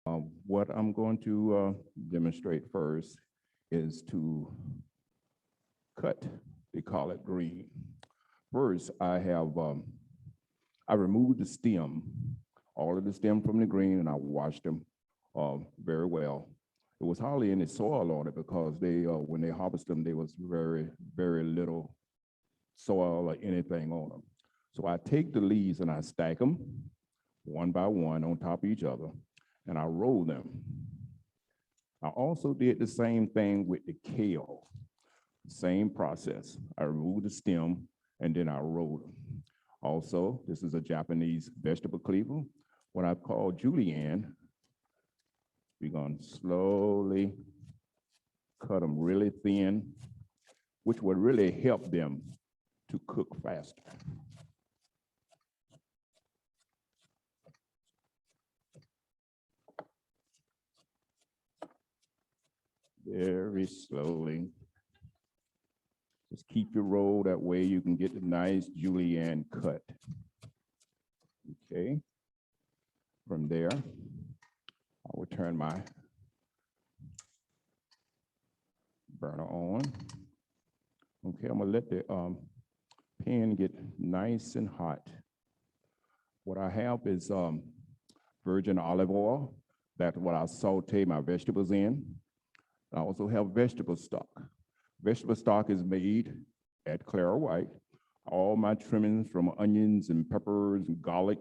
What I'm going to demonstrate first is to cut the collard green. First, I removed the stem, all of the stem from the green, and I washed them very well. There was hardly any soil on it because when they harvest them, there was very little soil or anything on them. So I take the leaves and I stack them one by one on top of each other, and I roll them. I also did the same thing with the kale, same process. I removed the stem and then I rolled them. Also, this is a Japanese vegetable cleaver, what I call julienne. We're going to slowly cut them really thin, which would really help them to cook faster. Very slowly. Just keep your roll, that way you can get the nice julienne cut. Okay. From there, I will turn my burner on. Okay, I'm gonna let the pan get nice and hot. What I have is virgin olive oil. That's what I saute my vegetables in. I also have vegetable stock. Vegetable stock is made at Clara White. All my trimmings from onions and peppers and garlic,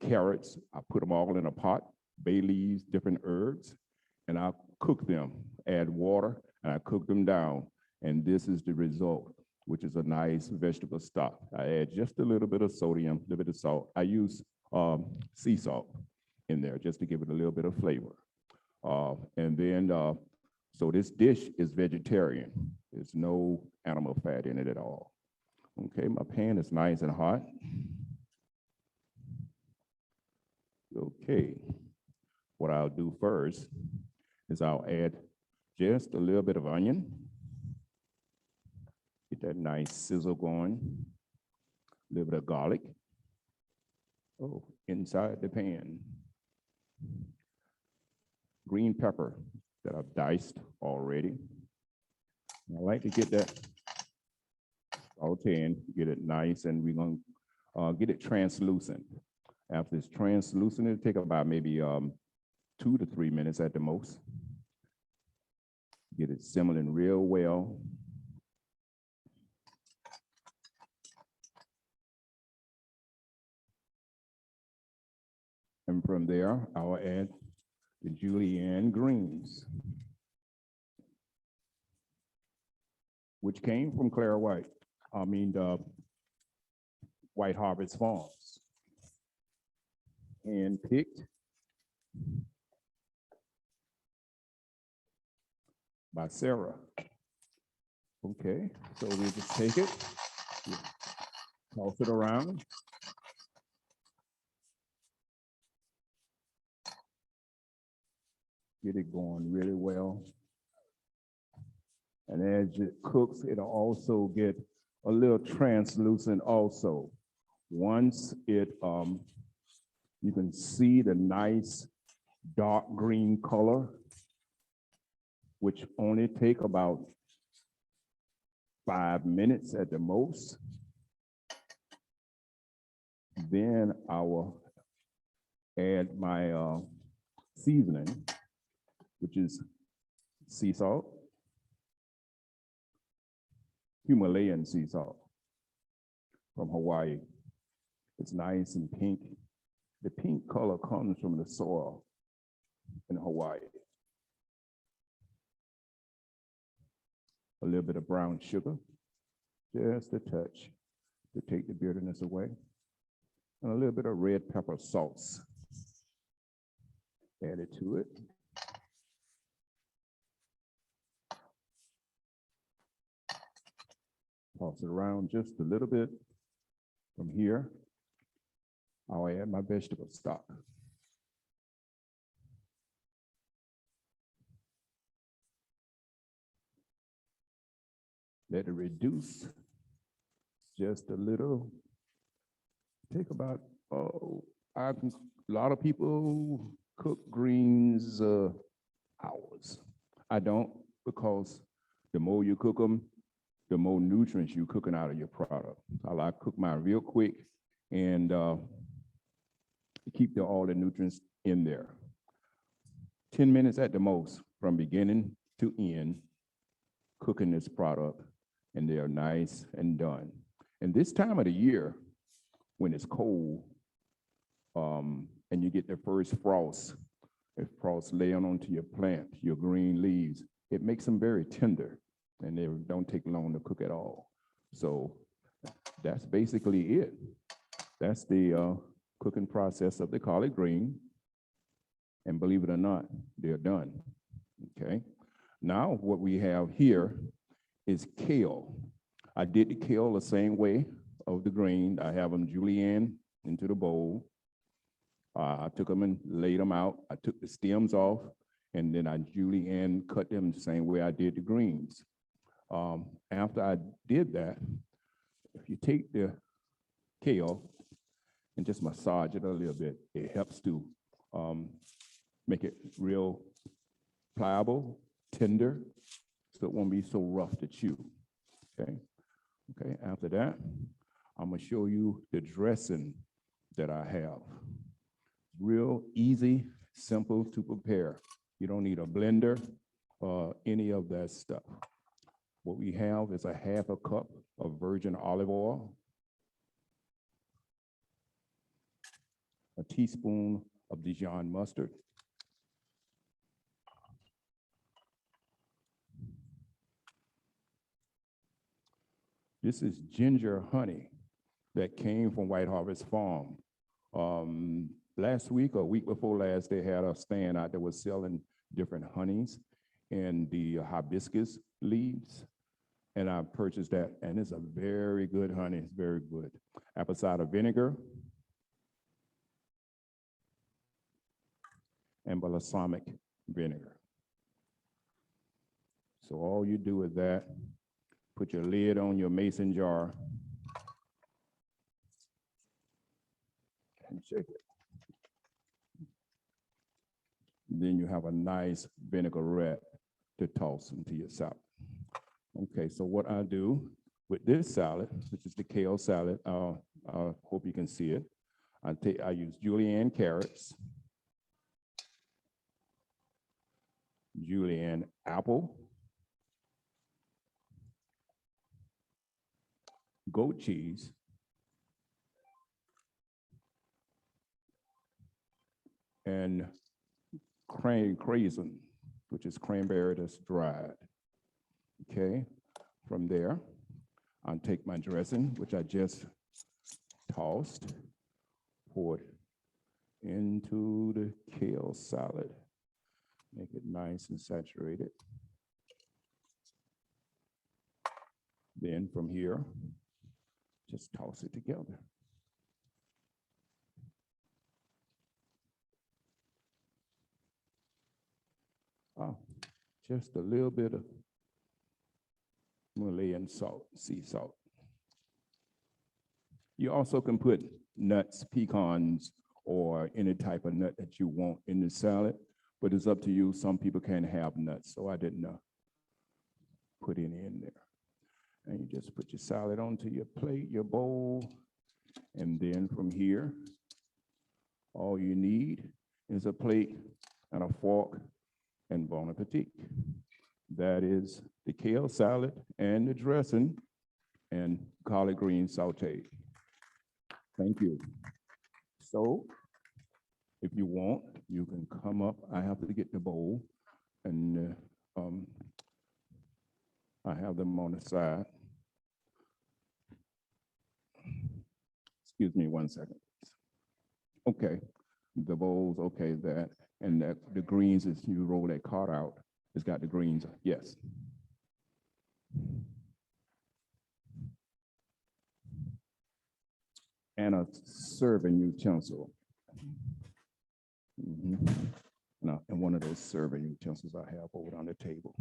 carrots, I put them all in a pot, bay leaves, different herbs, and I cook them, add water, and I cook them down. And this is the result, which is a nice vegetable stock. I add just a little bit of sodium, a little bit of salt. I use sea salt in there just to give it a little bit of flavor. So this dish is vegetarian. There's no animal fat in it at all. Okay, my pan is nice and hot. Okay, what I'll do first is I'll add just a little bit of onion. Get that nice sizzle going. A little bit of garlic. Oh, inside the pan. Green pepper that I've diced already. I like to get that sauteed, get it nice, and we're gonna get it translucent. After it's translucent, it'll take about maybe 2 to 3 minutes at the most. Get it simmering real well. And from there, I'll add the julienne greens, which came from Clara White. White Harvest Farms. Handpicked by Sarah. Okay, so we just take it, toss it around. Get it going really well. And as it cooks, it'll also get a little translucent also. Once it, you can see the nice dark green color, which only take about 5 minutes at the most. Then I will add my seasoning, which is sea salt, Himalayan sea salt from Hawaii. It's nice and pink. The pink color comes from the soil in Hawaii. A little bit of brown sugar, just a touch to take the bitterness away. And a little bit of red pepper sauce added to it. Toss it around just a little bit. From here, I'll add my vegetable stock. Let it reduce just a little. Take about, a lot of people cook greens hours. I don't, because the more you cook them, the more nutrients you're cooking out of your product. I like to cook mine real quick and keep all the nutrients in there. 10 minutes at the most from beginning to end, cooking this product, and they're nice and done. And this time of the year, when it's cold, and you get the first frost, if frost laying onto your plant, your green leaves, it makes them very tender, and they don't take long to cook at all. So that's basically it. That's the cooking process of the collard green. And believe it or not, they're done, okay? Now what we have here is kale. I did the kale the same way of the green. I have them julienne into the bowl. I took them and laid them out. I took the stems off, and then I julienne cut them the same way I did the greens. After I did that, if you take the kale and just massage it a little bit, it helps to make it real pliable, tender, so it won't be so rough to chew, okay? Okay, after that, I'm gonna show you the dressing that I have. Real easy, simple to prepare. You don't need a blender or any of that stuff. What we have is a half a cup of virgin olive oil, a teaspoon of Dijon mustard, this is ginger honey that came from White Harvest Farm. Last week or week before last, they had a stand out that was selling different honeys and the hibiscus leaves. And I purchased that, and it's a very good honey, it's very good. Apple cider vinegar and balsamic vinegar. So all you do with that, put your lid on your mason jar and shake it. Then you have a nice vinaigrette to toss into your salad. Okay, so what I do with this salad, which is the kale salad, I hope you can see it. I use julienne carrots, julienne apple, goat cheese, and craisin, which is cranberry that's dried. Okay, from there, I'll take my dressing, which I just tossed, pour it into the kale salad. Make it nice and saturated. Then from here, just toss it together. Oh, just a little bit of Himalayan salt, sea salt. You also can put nuts, pecans, or any type of nut that you want in the salad, but it's up to you. Some people can't have nuts, so I didn't put any in there. And you just put your salad onto your plate, your bowl, and then from here, all you need is a plate and a fork and bon appetit. That is the kale salad and the dressing and collard green sautéed. Thank you. So if you want, you can come up. I have to get the bowl, and I have them on the side. Excuse me 1 second. Okay, the bowls, okay, that, and that the greens is you roll that card out. It's got the greens, yes. And a serving utensil. Now, and one of those serving utensils I have over on the table.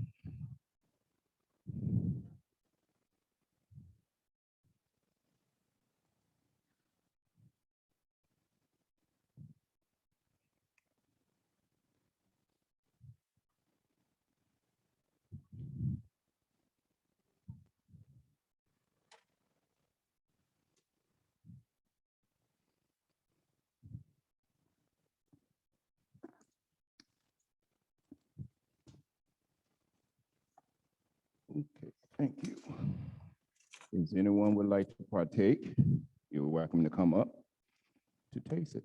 Thank you. Is anyone would like to partake? You're welcome to come up to taste it.